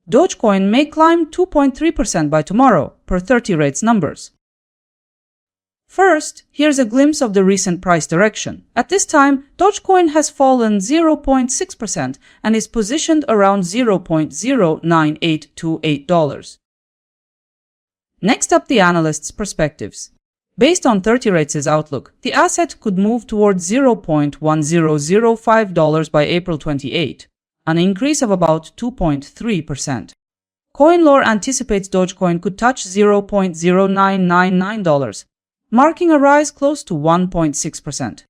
Dogecoin may climb 2.3% by tomorrow, per 30 rates numbers. First, here's a glimpse of the recent price direction. At this time, Dogecoin has fallen 0.6% and is positioned around $0.09828. Next up, the analysts' perspectives. Based on 30 rates' outlook, the asset could move towards $0.1005 by April 28, an increase of about 2.3%. CoinLore anticipates Dogecoin could touch $0.0999, marking a rise close to 1.6%.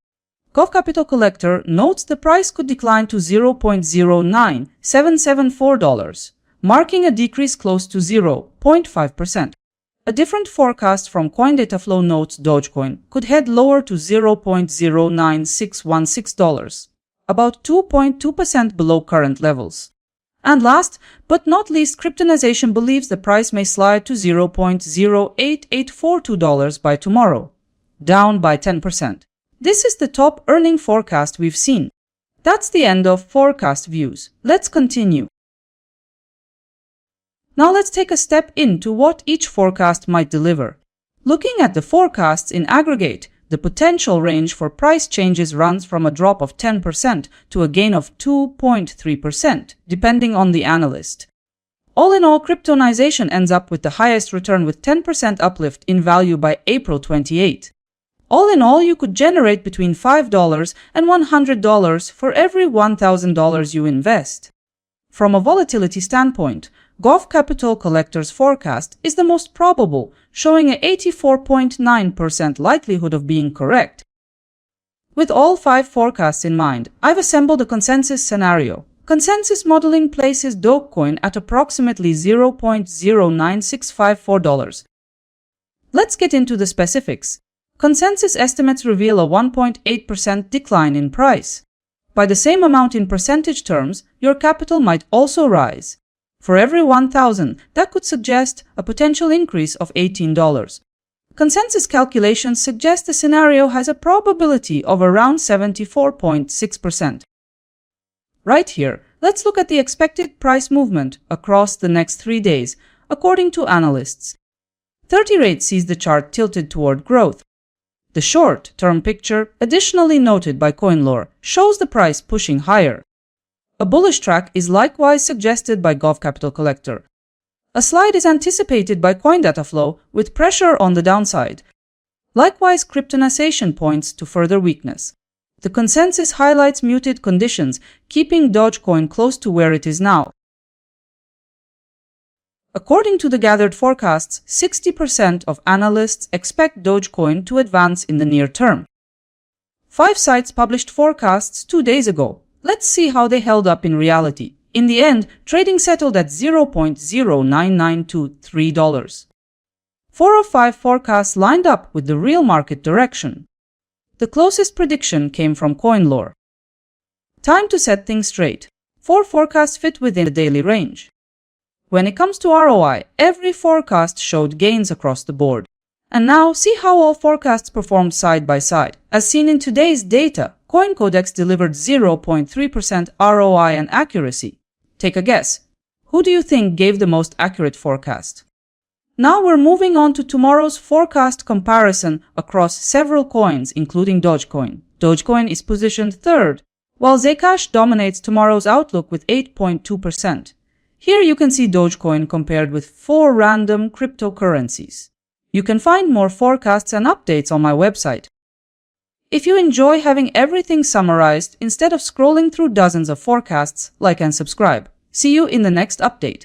Gov Capital Collector notes the price could decline to $0.09774, marking a decrease close to 0.5%. A different forecast from CoinDataFlow notes Dogecoin could head lower to $0.09616, about 2.2% below current levels. And last but not least, Cryptonization believes the price may slide to $0.08842 by tomorrow, down by 10%. This is the top earning forecast we've seen. That's the end of forecast views. Let's continue. Now let's take a step into what each forecast might deliver. Looking at the forecasts in aggregate, the potential range for price changes runs from a drop of 10% to a gain of 2.3%, depending on the analyst. All in all, Cryptonization ends up with the highest return with 10% uplift in value by April 28. All in all, you could generate between $5 and $100 for every $1,000 you invest. From a volatility standpoint, Gov Capital Collector's forecast is the most probable, showing an 84.9% likelihood of being correct. With all 5 forecasts in mind, I've assembled a consensus scenario. Consensus modeling places Dogecoin at approximately $0.09654. Let's get into the specifics. Consensus estimates reveal a 1.8% decline in price. By the same amount in percentage terms, your capital might also rise. For every 1,000, that could suggest a potential increase of $18. Consensus calculations suggest the scenario has a probability of around 74.6%. Right here, let's look at the expected price movement across the next 3 days, according to analysts. 30 rates sees the chart tilted toward growth. The short-term picture, additionally noted by CoinLore, shows the price pushing higher. A bullish track is likewise suggested by Gov Capital Collector. A slide is anticipated by CoinDataFlow with pressure on the downside. Likewise, Cryptonization points to further weakness. The consensus highlights muted conditions, keeping Dogecoin close to where it is now. According to the gathered forecasts, 60% of analysts expect Dogecoin to advance in the near term. 5 sites published forecasts 2 days ago. Let's see how they held up in reality. In the end, trading settled at $0.09923. 4 of 5 forecasts lined up with the real market direction. The closest prediction came from CoinLore. Time to set things straight. 4 forecasts fit within the daily range. When it comes to ROI, every forecast showed gains across the board. And now, see how all forecasts performed side by side. As seen in today's data, CoinCodex delivered 0.3% ROI and accuracy. Take a guess. Who do you think gave the most accurate forecast? Now we're moving on to tomorrow's forecast comparison across several coins, including Dogecoin. Dogecoin is positioned third, while Zcash dominates tomorrow's outlook with 8.2%. Here you can see Dogecoin compared with 4 random cryptocurrencies. You can find more forecasts and updates on my website. If you enjoy having everything summarized instead of scrolling through dozens of forecasts, like and subscribe. See you in the next update.